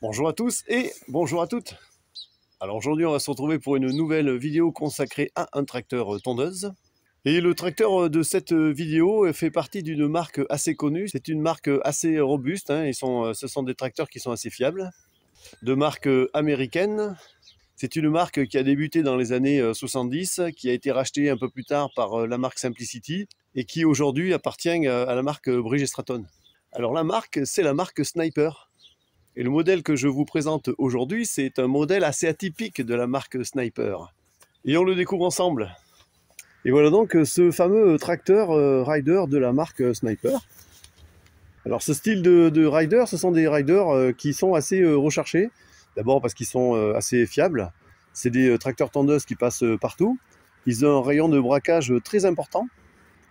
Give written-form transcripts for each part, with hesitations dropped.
Bonjour à tous et bonjour à toutes. Alors aujourd'hui on va se retrouver pour une nouvelle vidéo consacrée à un tracteur tondeuse. Et le tracteur de cette vidéo fait partie d'une marque assez connue. C'est une marque assez robuste, hein, ce sont des tracteurs qui sont assez fiables. De marque américaine. C'est une marque qui a débuté dans les années 70, qui a été rachetée un peu plus tard par la marque Simplicity et qui aujourd'hui appartient à la marque Bridgestone. Alors la marque, c'est la marque Sniper. Et le modèle que je vous présente aujourd'hui, c'est un modèle assez atypique de la marque Sniper. Et on le découvre ensemble. Et voilà donc ce fameux tracteur Rider de la marque Sniper. Alors ce style de Rider, ce sont des riders qui sont assez recherchés. D'abord parce qu'ils sont assez fiables. C'est des tracteurs tondeuses qui passent partout. Ils ont un rayon de braquage très important.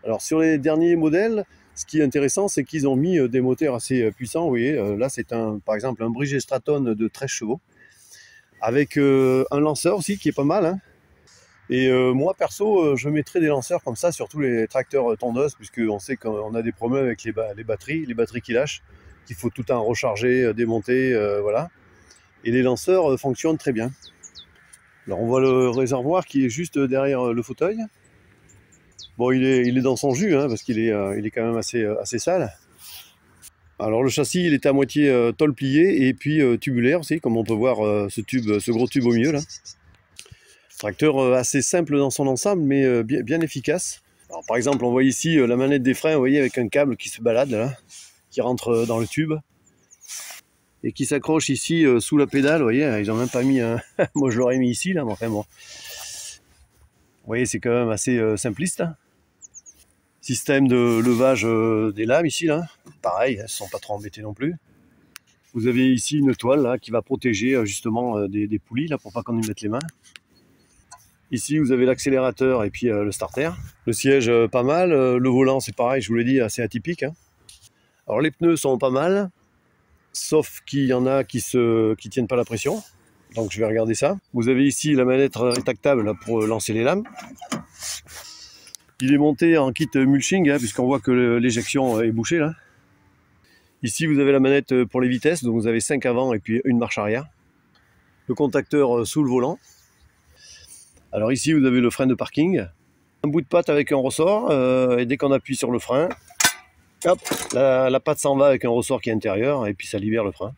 Alors sur les derniers modèles, ce qui est intéressant, c'est qu'ils ont mis des moteurs assez puissants. Vous voyez, là c'est par exemple un Bridgestone de 13 chevaux. Avec un lanceur aussi qui est pas mal, hein. Et moi perso, je mettrais des lanceurs comme ça sur tous les tracteurs tondeuses, puisqu'on sait qu'on a des problèmes avec les batteries qui lâchent, qu'il faut tout le temps recharger, démonter, voilà. Et les lanceurs fonctionnent très bien. Alors on voit le réservoir qui est juste derrière le fauteuil. Bon, il est dans son jus, hein, parce qu'il est quand même assez sale. Alors le châssis, il est à moitié tôle pliée et puis tubulaire aussi, comme on peut voir ce gros tube au milieu là. Tracteur assez simple dans son ensemble, mais bien efficace. Alors, par exemple, on voit ici la manette des freins, vous voyez, avec un câble qui se balade là, qui rentre dans le tube et qui s'accroche ici sous la pédale. Vous voyez, ils n'ont même pas mis un. Moi, je l'aurais mis ici là, mais enfin bon. Vous voyez, c'est quand même assez simpliste. Hein. Système de levage des lames ici là, pareil, elles ne sont pas trop embêtées non plus. Vous avez ici une toile là qui va protéger justement des poulies là pour pas qu'on y mette les mains. Ici vous avez l'accélérateur et puis le starter. Le siège pas mal, le volant c'est pareil, je vous l'ai dit, assez atypique. Hein. Alors les pneus sont pas mal, sauf qu'il y en a qui tiennent pas la pression. Donc je vais regarder ça. Vous avez ici la manette rétractable là, pour lancer les lames. Il est monté en kit mulching, hein, puisqu'on voit que l'éjection est bouchée là. Ici vous avez la manette pour les vitesses, donc vous avez 5 avant et puis une marche arrière. Le contacteur sous le volant. Alors ici vous avez le frein de parking. Un bout de patte avec un ressort, et dès qu'on appuie sur le frein, hop, la patte s'en va avec un ressort qui est intérieur, et puis ça libère le frein.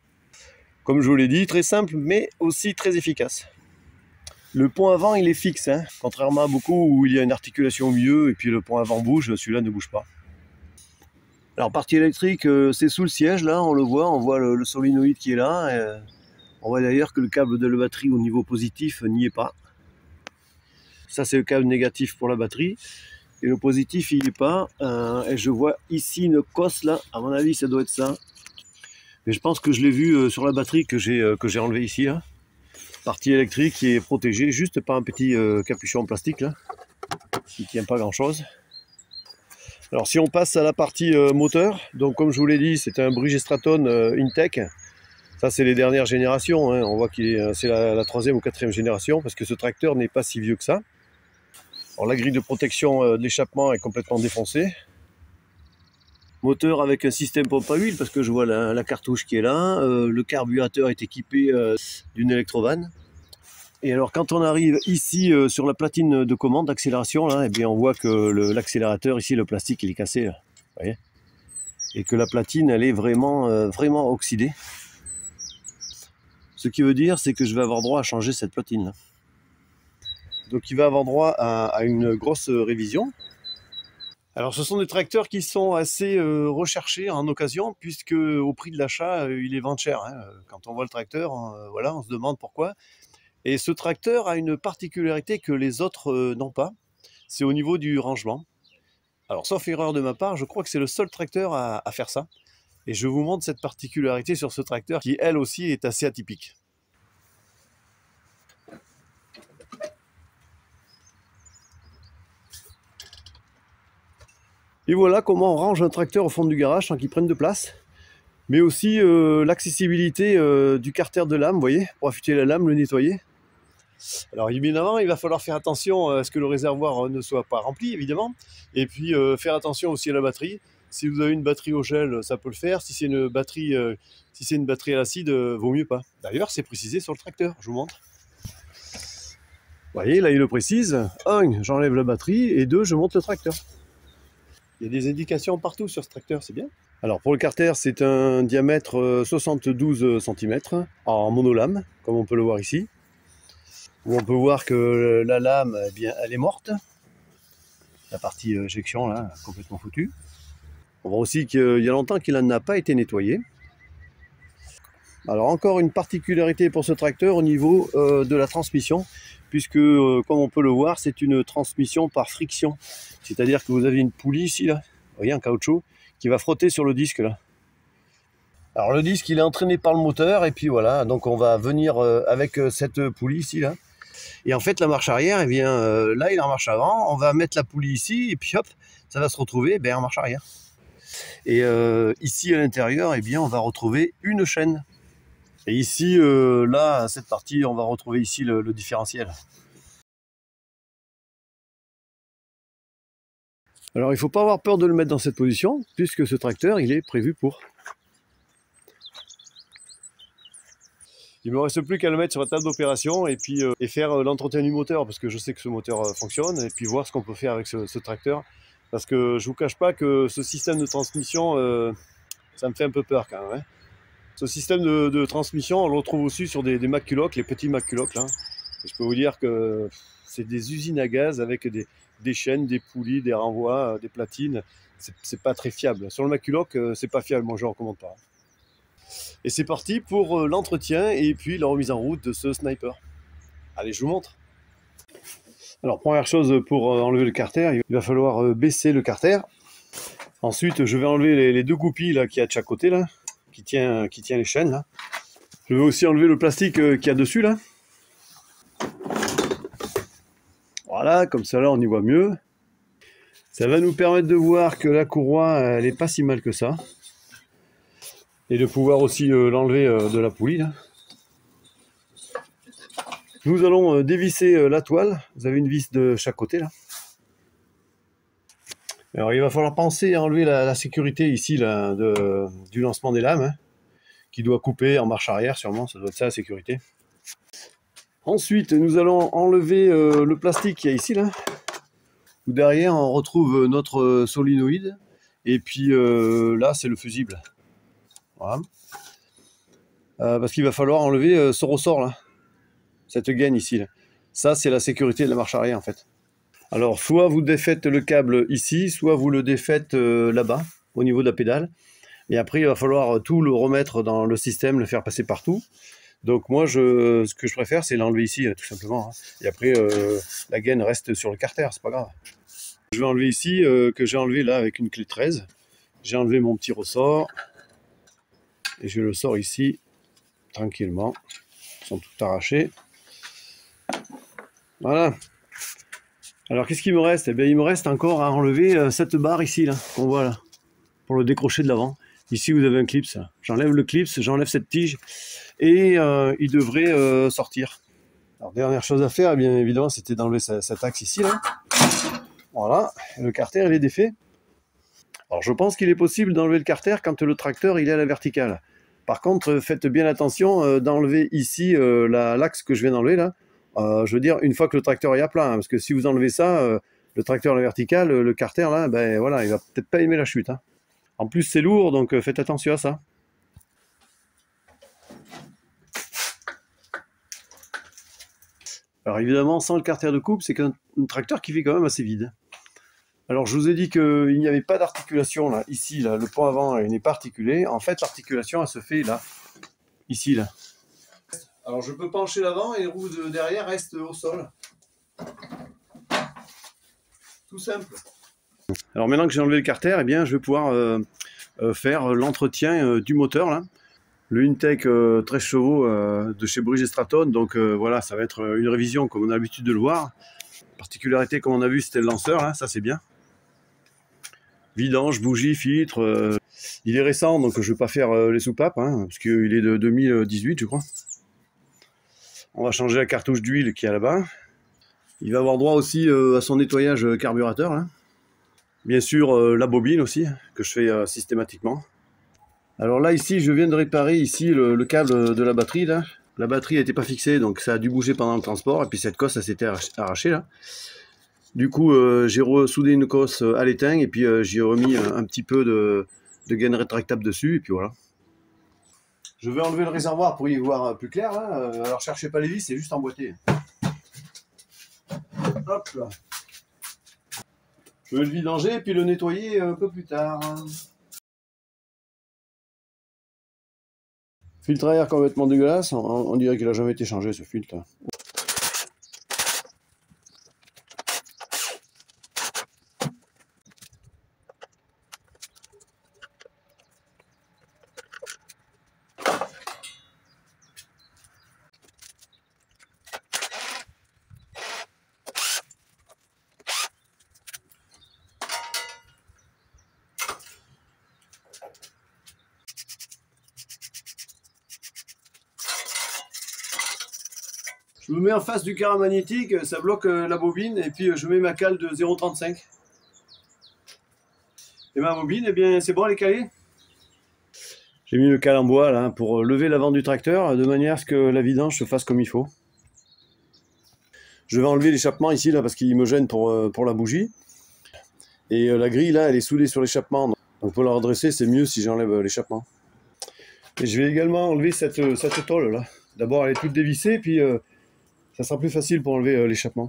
Comme je vous l'ai dit, très simple, mais aussi très efficace. Le pont avant, il est fixe, hein, contrairement à beaucoup où il y a une articulation au milieu et puis le pont avant bouge, celui-là ne bouge pas. Alors, partie électrique, c'est sous le siège, là, on voit le solénoïde qui est là. On voit d'ailleurs que le câble de la batterie au niveau positif n'y est pas. Ça, c'est le câble négatif pour la batterie. Et le positif, il n'y est pas. Et je vois ici une cosse, là, à mon avis, ça doit être ça. Mais je pense que je l'ai vu sur la batterie que j'ai enlevé ici, là. Partie électrique qui est protégée juste par un petit capuchon en plastique là, qui ne tient pas grand chose. Alors si on passe à la partie moteur, donc comme je vous l'ai dit, c'est un Bridgestone Intech. Ça c'est les dernières générations, hein. On voit que c'est la 3e ou 4e génération, parce que ce tracteur n'est pas si vieux que ça. Alors la grille de protection de l'échappement est complètement défoncée. Moteur avec un système pompe à huile, parce que je vois la cartouche qui est là. Le carburateur est équipé d'une électrovanne. Et alors quand on arrive ici sur la platine de commande d'accélération, là, eh bien, on voit que l'accélérateur ici, le plastique, il est cassé. Là, vous voyez, et que la platine, elle est vraiment oxydée. Ce qui veut dire, c'est que je vais avoir droit à changer cette platine là. Donc il va avoir droit à une grosse révision. Alors ce sont des tracteurs qui sont assez recherchés en occasion, puisque au prix de l'achat, il les vendent cher. Hein. Quand on voit le tracteur, voilà, on se demande pourquoi. Et ce tracteur a une particularité que les autres n'ont pas, c'est au niveau du rangement. Alors sauf erreur de ma part, je crois que c'est le seul tracteur à faire ça. Et je vous montre cette particularité sur ce tracteur qui elle aussi est assez atypique. Et voilà comment on range un tracteur au fond du garage sans qu'il prenne de place. Mais aussi l'accessibilité du carter de lame, vous voyez, pour affûter la lame, le nettoyer. Alors évidemment, il va falloir faire attention à ce que le réservoir ne soit pas rempli, évidemment. Et puis faire attention aussi à la batterie. Si vous avez une batterie au gel, ça peut le faire. Si c'est une batterie, à l'acide, vaut mieux pas. D'ailleurs, c'est précisé sur le tracteur, je vous montre. Vous voyez, là il le précise. 1, j'enlève la batterie, et 2, je monte le tracteur. Il y a des indications partout sur ce tracteur, c'est bien. Alors pour le carter, c'est un diamètre 72 cm en monolame, comme on peut le voir ici. Où on peut voir que la lame, eh bien, elle est morte. La partie éjection, là, complètement foutue. On voit aussi qu'il y a longtemps qu'il n'a pas été nettoyé. Alors encore une particularité pour ce tracteur au niveau de la transmission, puisque comme on peut le voir, c'est une transmission par friction. C'est-à-dire que vous avez une poulie ici, là, vous voyez, en caoutchouc, qui va frotter sur le disque là. Alors le disque, il est entraîné par le moteur, et puis voilà, donc on va venir avec cette poulie ici, là. Et en fait, la marche arrière, eh bien, là, il est en marche avant, on va mettre la poulie ici, et puis hop, ça va se retrouver en marche arrière. Et ici, à l'intérieur, eh bien, on va retrouver une chaîne. Et ici, là, à cette partie, on va retrouver ici le différentiel. Alors, il ne faut pas avoir peur de le mettre dans cette position, puisque ce tracteur, il est prévu pour. Il ne me reste plus qu'à le mettre sur la table d'opération et puis et faire l'entretien du moteur, parce que je sais que ce moteur fonctionne, et puis voir ce qu'on peut faire avec ce tracteur. Parce que je ne vous cache pas que ce système de transmission, ça me fait un peu peur quand même. Hein. Ce système de transmission, on le retrouve aussi sur des McCulloch, les petits McCulloch là. Et je peux vous dire que c'est des usines à gaz avec des chaînes, des poulies, des renvois, des platines. C'est pas très fiable. Sur le McCulloch, c'est pas fiable, moi je ne recommande pas. Et c'est parti pour l'entretien et puis la remise en route de ce sniper. Allez, je vous montre. Alors première chose, pour enlever le carter, il va falloir baisser le carter. Ensuite, je vais enlever les deux goupilles là qu'il y a de chaque côté là, qui tient les chaînes là. Je vais aussi enlever le plastique qu'il y a dessus là. Voilà, comme ça là on y voit mieux. Ça va nous permettre de voir que la courroie elle est pas si mal que ça. Et de pouvoir aussi l'enlever de la poulie là. Nous allons dévisser la toile. Vous avez une vis de chaque côté là. Alors il va falloir penser à enlever la sécurité ici là, du lancement des lames, hein, qui doit couper en marche arrière sûrement, ça doit être ça la sécurité. Ensuite nous allons enlever le plastique qu'il y a ici là, où derrière on retrouve notre solénoïde, et puis là c'est le fusible. Voilà. Parce qu'il va falloir enlever ce ressort là, cette gaine ici là. Ça c'est la sécurité de la marche arrière en fait. Alors, soit vous défaites le câble ici, soit vous le défaites là-bas, au niveau de la pédale. Et après, il va falloir tout le remettre dans le système, le faire passer partout. Donc moi, ce que je préfère, c'est l'enlever ici, tout simplement. Hein. Et après, la gaine reste sur le carter, c'est pas grave. Je vais enlever ici, que j'ai enlevé là avec une clé 13. J'ai enlevé mon petit ressort. Et je le sors ici, tranquillement. Ils sont tout arrachés. Voilà. Alors qu'est-ce qu'il me reste? Eh bien il me reste encore à enlever cette barre ici là, qu'on voit là, pour le décrocher de l'avant. Ici vous avez un clips, j'enlève le clips, j'enlève cette tige et il devrait sortir. Alors dernière chose à faire, eh bien évidemment, c'était d'enlever cet axe ici là. Voilà, et le carter il est défait. Alors je pense qu'il est possible d'enlever le carter quand le tracteur il est à la verticale. Par contre, faites bien attention d'enlever ici l'axe que je viens d'enlever là. Je veux dire, une fois que le tracteur est à plat, hein, parce que si vous enlevez ça, le tracteur à la verticale, le carter là, ben voilà, il va peut-être pas aimer la chute. Hein. En plus, c'est lourd, donc faites attention à ça. Alors évidemment, sans le carter de coupe, c'est un tracteur qui fait quand même assez vide. Alors je vous ai dit qu'il n'y avait pas d'articulation là, ici, là, le pont avant il n'est pas articulé. En fait, l'articulation elle se fait là, ici là. Alors je peux pencher l'avant et les roues de derrière restent au sol. Tout simple. Alors maintenant que j'ai enlevé le carter, eh bien, je vais pouvoir faire l'entretien du moteur là. Le Intech 13 chevaux de chez Bridgestone. Donc voilà, ça va être une révision comme on a l'habitude de le voir. Particularité comme on a vu, c'était le lanceur, hein, ça c'est bien. Vidange, bougie, filtre. Il est récent, donc je ne vais pas faire les soupapes, hein, parce qu'il est de 2018 je crois. On va changer la cartouche d'huile qui est là-bas. Il va avoir droit aussi à son nettoyage carburateur, là. Bien sûr, la bobine aussi, que je fais systématiquement. Alors là, ici, je viens de réparer ici le câble de la batterie, là. La batterie n'était pas fixée, donc ça a dû bouger pendant le transport, et puis cette cosse, ça s'était arrachée, là. Du coup, j'ai ressoudé une cosse à l'étain, et puis j'ai remis un petit peu de gaine rétractable dessus, et puis voilà. Je vais enlever le réservoir pour y voir plus clair, là. Alors, cherchez pas les vis, c'est juste emboîté. Hop là. Je vais le vidanger et puis le nettoyer un peu plus tard. Filtre à air complètement dégueulasse, on dirait qu'il n'a jamais été changé ce filtre. Je me mets en face du carré magnétique, ça bloque la bobine, et puis je mets ma cale de 0,35. Et ma bobine, eh bien c'est bon, elle est calée. J'ai mis le cal en bois là pour lever l'avant du tracteur, de manière à ce que la vidange se fasse comme il faut. Je vais enlever l'échappement ici là parce qu'il me gêne pour la bougie. Et la grille là, elle est soudée sur l'échappement. Donc pour la redresser, c'est mieux si j'enlève l'échappement. Et je vais également enlever cette tôle là. D'abord elle est toute dévissée, puis ça sera plus facile pour enlever l'échappement.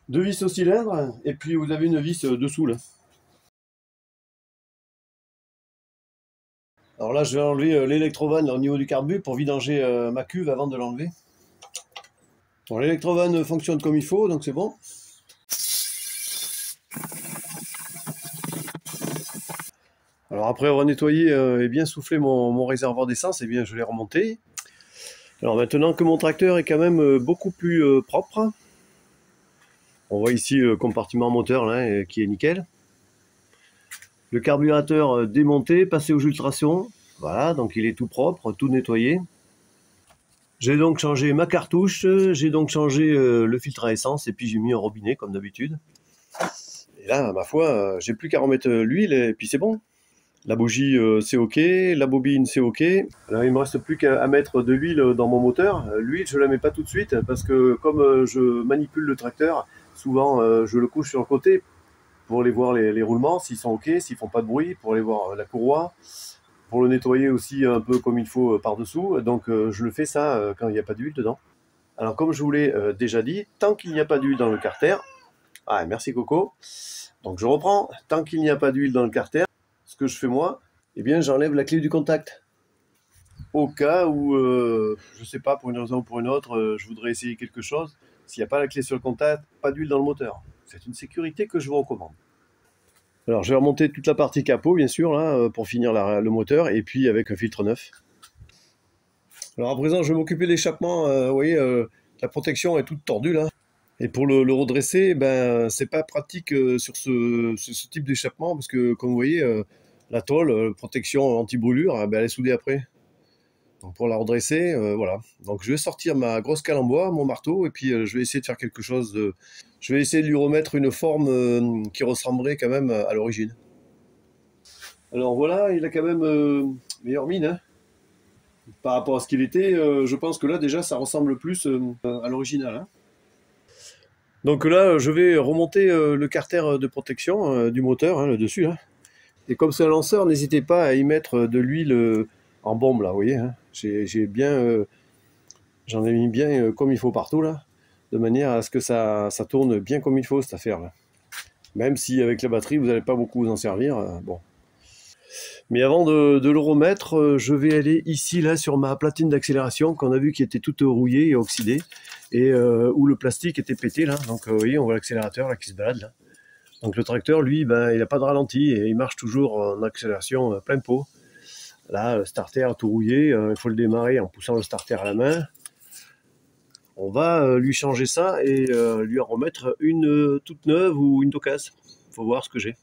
Deux vis au cylindre, et puis vous avez une vis dessous là. Alors là, je vais enlever l'électrovanne au niveau du carbu pour vidanger ma cuve avant de l'enlever. Bon, l'électrovanne fonctionne comme il faut, donc c'est bon. Alors après avoir nettoyé et bien soufflé mon réservoir d'essence, eh bien je l'ai remonté. Alors maintenant que mon tracteur est quand même beaucoup plus propre, on voit ici le compartiment moteur là, qui est nickel. Le carburateur démonté, passé aux ultrations. Voilà, donc il est tout propre, tout nettoyé. J'ai donc changé ma cartouche, j'ai donc changé le filtre à essence, et puis j'ai mis un robinet comme d'habitude. Et là, ma foi, j'ai plus qu'à remettre l'huile, et puis c'est bon. La bougie, c'est ok, la bobine, c'est ok. Alors il me reste plus qu'à mettre de l'huile dans mon moteur. L'huile, je la mets pas tout de suite, parce que comme je manipule le tracteur, souvent je le couche sur le côté, pour aller voir les roulements, s'ils sont ok, s'ils font pas de bruit, pour aller voir la courroie, pour le nettoyer aussi un peu comme il faut par-dessous. Donc je le fais ça quand il n'y a pas d'huile dedans. Alors comme je vous l'ai déjà dit, tant qu'il n'y a pas d'huile dans le carter, ah merci Coco, donc je reprends, tant qu'il n'y a pas d'huile dans le carter, ce que je fais moi, eh bien j'enlève la clé du contact. Au cas où, je sais pas, pour une raison ou pour une autre, je voudrais essayer quelque chose, s'il n'y a pas la clé sur le contact, pas d'huile dans le moteur. C'est une sécurité que je vous recommande. Alors je vais remonter toute la partie capot bien sûr là, pour finir le moteur, et puis avec un filtre neuf. Alors à présent je vais m'occuper de l'échappement, vous voyez, la protection est toute tordue là. Et pour le redresser, ben c'est pas pratique sur ce type d'échappement, parce que comme vous voyez, la tôle, protection anti-brûlure, ben, elle est soudée après. Donc pour la redresser, voilà. Donc je vais sortir ma grosse cale en bois, mon marteau, et puis je vais essayer de faire quelque chose de... Je vais essayer de lui remettre une forme qui ressemblerait quand même à l'origine. Alors voilà, il a quand même meilleure mine, hein. Par rapport à ce qu'il était, je pense que là déjà ça ressemble plus à l'original, hein. Donc là, je vais remonter le carter de protection du moteur, hein, le dessus, hein. Et comme c'est un lanceur, n'hésitez pas à y mettre de l'huile en bombe, là, vous voyez, hein. J'en ai mis bien comme il faut partout, là, de manière à ce que ça tourne bien comme il faut, cette affaire-là. Même si avec la batterie, vous n'allez pas beaucoup vous en servir, bon. Mais avant de le remettre, je vais aller ici, là, sur ma platine d'accélération, qu'on a vu qui était toute rouillée et oxydée, et où le plastique était pété, là. Donc, vous voyez, on voit l'accélérateur, là, qui se balade, là. Donc, le tracteur, lui, ben, il n'a pas de ralenti, et il marche toujours en accélération plein pot. Là, le starter tout rouillé, il faut le démarrer en poussant le starter à la main. On va lui changer ça et lui en remettre une toute neuve ou une d'occasion. Faut voir ce que j'ai.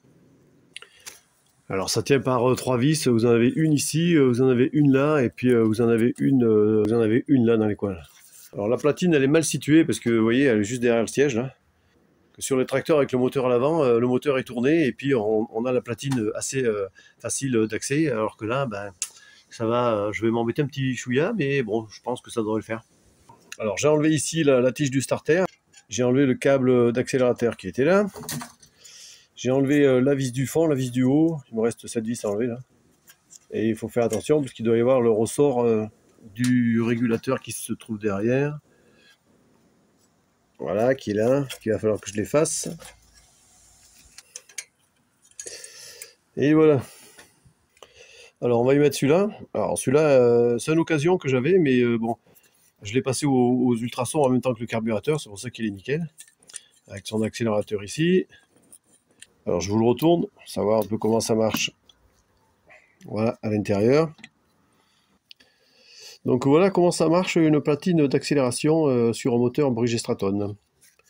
Alors ça tient par 3 vis, vous en avez une ici, vous en avez une là, et puis vous en avez une là dans les coins. Là. Alors la platine elle est mal située parce que vous voyez elle est juste derrière le siège là. Sur les tracteurs avec le moteur à l'avant, le moteur est tourné et puis on a la platine assez facile d'accès, alors que là ben, ça va, je vais m'embêter un petit chouïa, mais bon je pense que ça devrait le faire. Alors j'ai enlevé ici la tige du starter, j'ai enlevé le câble d'accélérateur qui était là. J'ai enlevé la vis du fond, la vis du haut. Il me reste cette vis à enlever là. Et il faut faire attention parce qu'il doit y avoir le ressort du régulateur qui se trouve derrière. Voilà, qui est là, qu'il va falloir que je l'efface. Et voilà. Alors on va y mettre celui-là. Alors celui-là, c'est une occasion que j'avais, mais bon, je l'ai passé aux ultrasons en même temps que le carburateur, c'est pour ça qu'il est nickel. Avec son accélérateur ici. Alors je vous le retourne, savoir un peu comment ça marche. Voilà, à l'intérieur. Donc voilà comment ça marche une platine d'accélération sur un moteur Bridgestone.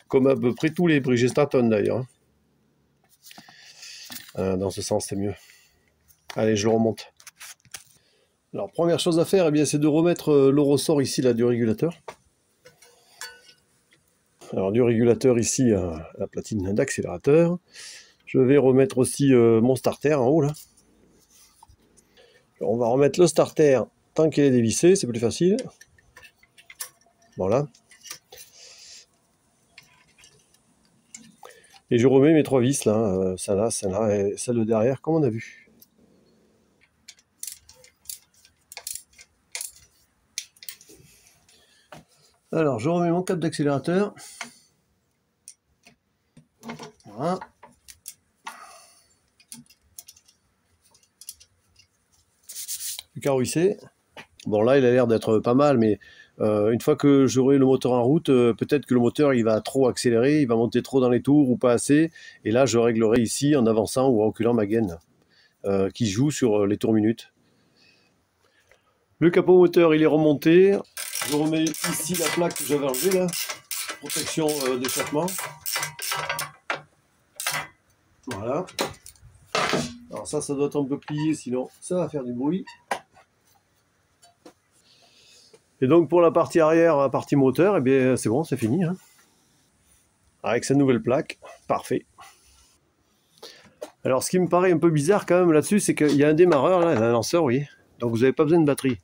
Comme à peu près tous les Bridgestone d'ailleurs. Dans ce sens c'est mieux. Allez, je le remonte. Alors première chose à faire, eh bien, c'est de remettre le ressort ici là, du régulateur. Alors du régulateur ici, la platine d'accélérateur. Je vais remettre aussi mon starter en haut là. Alors, on va remettre le starter tant qu'il est dévissé, c'est plus facile. Voilà. Et je remets mes 3 vis là, celle-là et celle de derrière, comme on a vu. Alors, je remets mon câble d'accélérateur. Voilà. Le carrossé. Bon là il a l'air d'être pas mal, mais une fois que j'aurai le moteur en route, peut-être que le moteur il va trop accélérer, il va monter trop dans les tours ou pas assez, et là je réglerai ici en avançant ou en reculant ma gaine qui joue sur les tours minutes. Le capot moteur il est remonté, je remets ici la plaque que j'avais enlevée là, protection d'échappement. Voilà. Alors ça doit être un peu plié, sinon ça va faire du bruit. Et donc pour la partie arrière, la partie moteur, eh bien c'est bon, c'est fini. Hein. Avec cette nouvelle plaque, parfait. Alors ce qui me paraît un peu bizarre quand même là-dessus, c'est qu'il y a un démarreur, là, un lanceur, vous voyez. Donc vous n'avez pas besoin de batterie.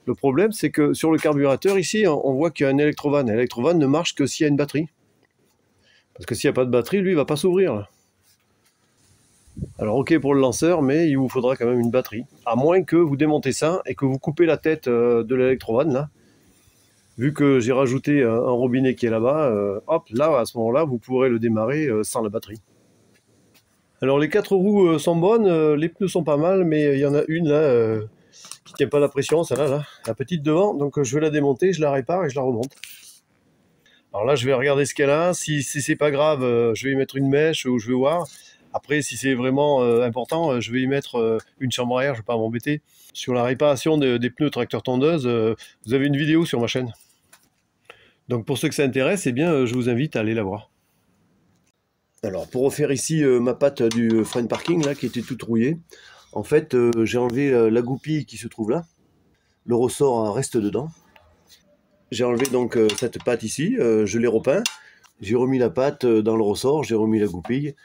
Le problème, c'est que sur le carburateur, ici, on voit qu'il y a un électrovanne. L'électrovanne ne marche que s'il y a une batterie. Parce que s'il n'y a pas de batterie, lui, il ne va pas s'ouvrir. Alors ok pour le lanceur, mais il vous faudra quand même une batterie. À moins que vous démontez ça et que vous coupez la tête de l'électrovanne, là. Vu que j'ai rajouté un robinet qui est là-bas, hop, là, à ce moment-là, vous pourrez le démarrer sans la batterie. Alors les 4 roues sont bonnes, les pneus sont pas mal, mais il y en a une là qui tient pas la pression, celle-là, là, la petite devant, donc je vais la démonter, je la répare et je la remonte. Alors là, je vais regarder ce qu'elle a, si c'est pas grave, je vais y mettre une mèche ou je vais voir. Après, si c'est vraiment important, je vais y mettre une chambre à air, je vais pas m'embêter. Sur la réparation des pneus tracteur tondeuse, vous avez une vidéo sur ma chaîne. Donc pour ceux que ça intéresse, eh bien, je vous invite à aller la voir. Alors pour refaire ici ma patte du frein de parking là, qui était toute rouillée, en fait j'ai enlevé la goupille qui se trouve là. Le ressort reste dedans. J'ai enlevé donc cette patte ici, je l'ai repeint. J'ai remis la patte dans le ressort, j'ai remis la goupille.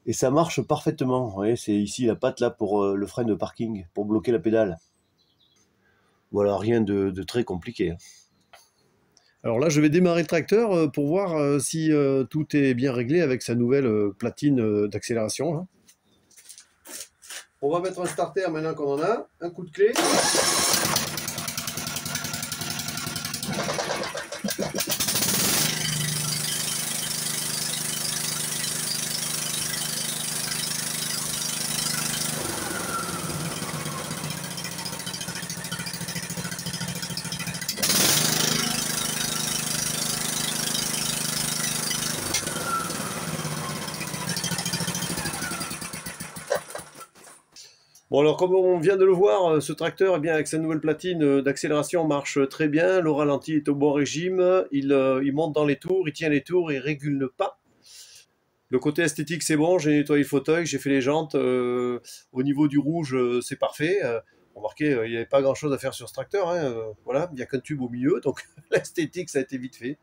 Et ça marche parfaitement. Vous voyez, c'est ici la patte là pour le frein de parking, pour bloquer la pédale. Voilà, rien de très compliqué. Alors là, je vais démarrer le tracteur pour voir si tout est bien réglé avec sa nouvelle platine d'accélération. On va mettre un starter maintenant qu'on en a. Un coup de clé. Bon alors comme on vient de le voir, ce tracteur, eh bien, avec sa nouvelle platine d'accélération marche très bien, le ralenti est au bon régime, il monte dans les tours, il tient les tours, il régule pas. Le côté esthétique c'est bon, j'ai nettoyé le fauteuil, j'ai fait les jantes, au niveau du rouge c'est parfait. Remarquez, il n'y avait pas grand chose à faire sur ce tracteur, hein, voilà, il n'y a qu'un tube au milieu, donc l'esthétique ça a été vite fait.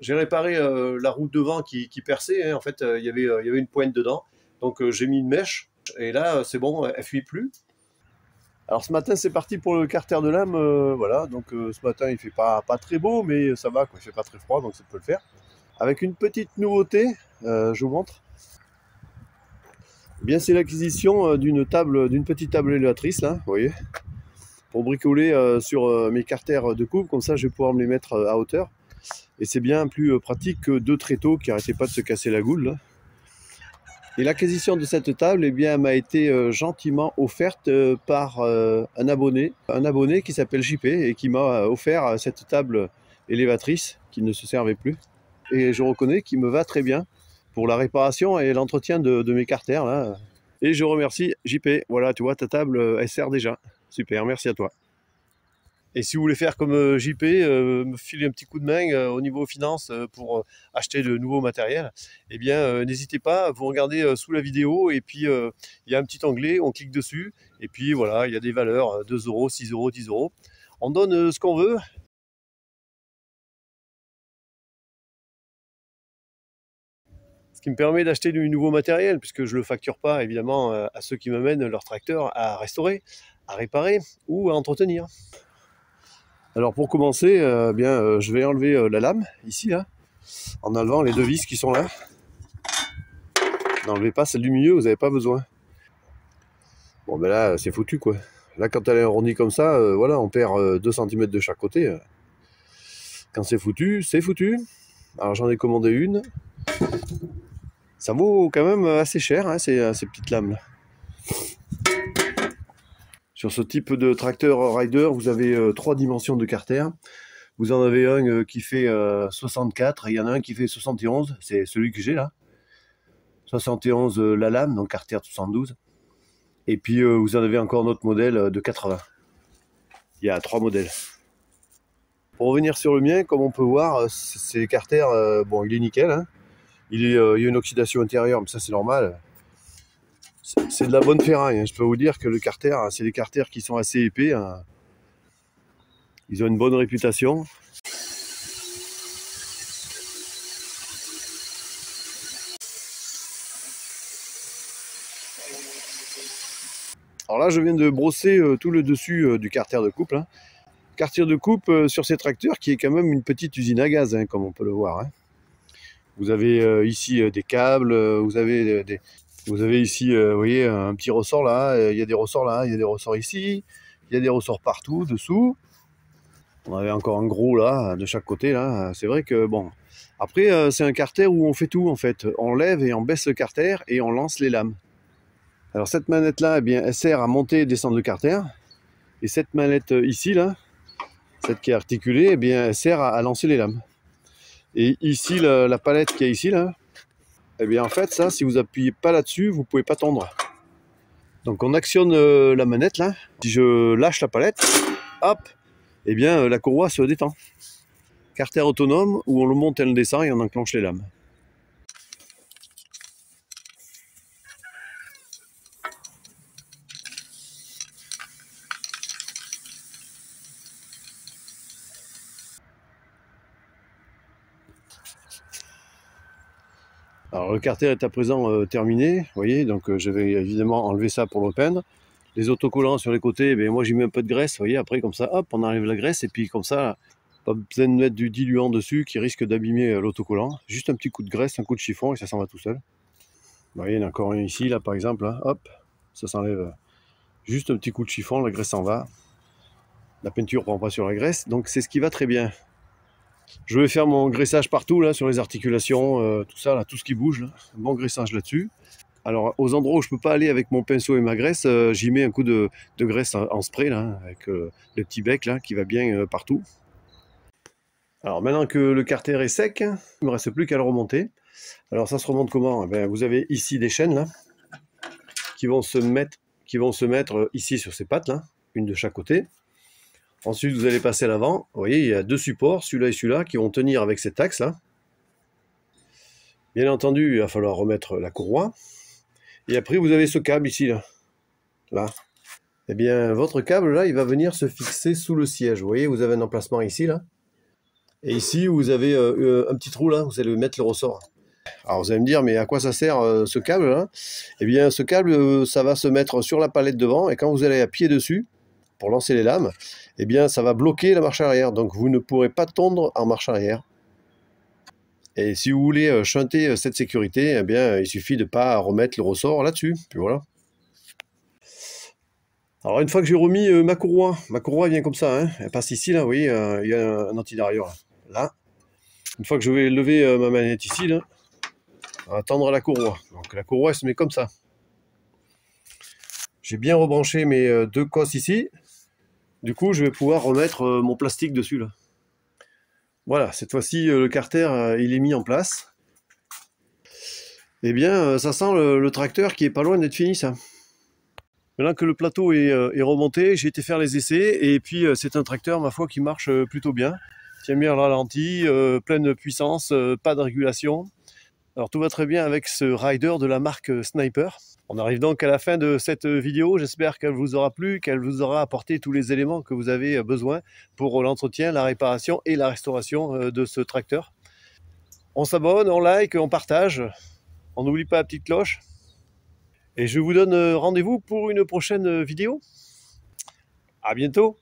J'ai réparé la roue devant qui perçait, hein, en fait il y avait une pointe dedans, donc j'ai mis une mèche, et là c'est bon, elle fuit plus. Alors ce matin c'est parti pour le carter de lame, voilà, donc ce matin il fait pas très beau, mais ça va, quoi, il fait pas très froid, donc ça peut le faire. Avec une petite nouveauté, je vous montre. Eh bien c'est l'acquisition d'une petite table élévatrice là, vous voyez, pour bricoler sur mes carters de coupe, comme ça je vais pouvoir me les mettre à hauteur. Et c'est bien plus pratique que deux tréteaux qui n'arrêtaient pas de se casser la goule là. Et l'acquisition de cette table, eh bien, m'a été gentiment offerte par un abonné qui s'appelle JP et qui m'a offert cette table élévatrice qui ne se servait plus. Et je reconnais qu'il me va très bien pour la réparation et l'entretien de mes carters là. Et je remercie JP. Voilà, tu vois, ta table, elle sert déjà. Super, merci à toi. Et si vous voulez faire comme JP, me filer un petit coup de main au niveau finance pour acheter de nouveaux matériels, eh bien n'hésitez pas, vous regardez sous la vidéo et puis il y a un petit onglet, on clique dessus et puis voilà, il y a des valeurs 2 euros, 6 euros, 10 euros. On donne ce qu'on veut. Ce qui me permet d'acheter du nouveau matériel puisque je ne le facture pas évidemment à ceux qui m'amènent leur tracteur à restaurer, à réparer ou à entretenir. Alors pour commencer, je vais enlever la lame, ici, là, en enlevant les deux vis qui sont là. N'enlevez pas celle du milieu, vous n'avez pas besoin. Bon ben là, c'est foutu quoi. Là quand elle est arrondie comme ça, voilà, on perd 2 cm de chaque côté. Quand c'est foutu, c'est foutu. Alors j'en ai commandé une. Ça vaut quand même assez cher, hein, ces petites lames là. Sur ce type de tracteur rider, vous avez 3 dimensions de carter. Vous en avez un qui fait 64 et il y en a un qui fait 71. C'est celui que j'ai là. 71 la lame, donc carter 72. Et puis vous en avez encore un autre modèle de 80. Il y a 3 modèles. Pour revenir sur le mien, comme on peut voir, c'est les carters, bon il est nickel. Hein. Il y a une oxydation intérieure, mais ça c'est normal. C'est de la bonne ferraille, hein. Je peux vous dire que le carter, c'est des carters qui sont assez épais. Hein. Ils ont une bonne réputation. Alors là, je viens de brosser tout le dessus du carter de coupe. Hein. Carter de coupe sur ces tracteurs qui est quand même une petite usine à gaz, hein, comme on peut le voir. Hein. Vous avez ici des câbles, vous avez ici, vous voyez, un petit ressort là, il y a des ressorts là, il y a des ressorts ici, il y a des ressorts partout, dessous. On avait encore un gros là, de chaque côté là. C'est vrai que bon. Après, c'est un carter où on fait tout en fait. On lève et on baisse le carter et on lance les lames. Alors cette manette là, eh bien, elle sert à monter et descendre le carter. Et cette manette ici là, cette qui est articulée, eh bien, elle sert à lancer les lames. Et ici, la palette qui est ici là, eh bien en fait ça, si vous appuyez pas là-dessus, vous pouvez pas tondre. Donc on actionne la manette là. Si je lâche la palette, hop, eh bien la courroie se détend. Carter autonome où on le monte et on le descend et on enclenche les lames. Alors le carter est à présent terminé, vous voyez, donc je vais évidemment enlever ça pour le peindre. Les autocollants sur les côtés, ben, moi j'y mets un peu de graisse, vous voyez, après comme ça, hop, on enlève la graisse et puis comme ça, pas besoin de mettre du diluant dessus qui risque d'abîmer l'autocollant. Juste un petit coup de graisse, un coup de chiffon et ça s'en va tout seul. Vous voyez, il y en a encore un ici, là par exemple, là, hop, ça s'enlève. Juste un petit coup de chiffon, la graisse s'en va. La peinture ne prend pas sur la graisse, donc c'est ce qui va très bien. Je vais faire mon graissage partout, là, sur les articulations, tout ça, là, tout ce qui bouge, là. Un bon graissage là-dessus. Alors, aux endroits où je ne peux pas aller avec mon pinceau et ma graisse, j'y mets un coup de graisse en spray, là, avec le petit bec, là, qui va bien partout. Alors, maintenant que le carter est sec, il ne me reste plus qu'à le remonter. Alors, ça se remonte comment? Eh bien, vous avez ici des chaînes, là, qui vont se mettre qui vont se mettre ici sur ces pattes là, une de chaque côté. Ensuite vous allez passer à l'avant, vous voyez il y a deux supports, celui-là et celui-là, qui vont tenir avec cet axe là. Bien entendu il va falloir remettre la courroie. Et après vous avez ce câble ici là. Eh bien votre câble là il va venir se fixer sous le siège. Vous voyez vous avez un emplacement ici là. Et ici vous avez un petit trou là, vous allez mettre le ressort. Alors vous allez me dire, mais à quoi ça sert ce câble là? Eh bien ce câble, ça va se mettre sur la palette devant, et quand vous allez appuyer dessus, pour lancer les lames, eh bien ça va bloquer la marche arrière, donc vous ne pourrez pas tondre en marche arrière. Et si vous voulez shunter cette sécurité, eh bien il suffit de ne pas remettre le ressort là-dessus, puis voilà. Alors une fois que j'ai remis ma courroie vient comme ça, hein, elle passe ici là, vous voyez, il y a un anti-dérayeur là. Une fois que je vais lever ma manette ici là, on va tendre la courroie. Donc la courroie elle se met comme ça. J'ai bien rebranché mes deux cosses ici. Du coup je vais pouvoir remettre mon plastique dessus là. Voilà, cette fois-ci le carter il est mis en place. Eh bien ça sent le tracteur qui est pas loin d'être fini ça. Maintenant que le plateau est remonté, j'ai été faire les essais et puis c'est un tracteur ma foi qui marche plutôt bien. Tient bien le ralenti, pleine puissance, pas de régulation. Alors tout va très bien avec ce rider de la marque Sniper. On arrive donc à la fin de cette vidéo, j'espère qu'elle vous aura plu, qu'elle vous aura apporté tous les éléments que vous avez besoin pour l'entretien, la réparation et la restauration de ce tracteur. On s'abonne, on like, on partage, on n'oublie pas la petite cloche. Et je vous donne rendez-vous pour une prochaine vidéo. À bientôt!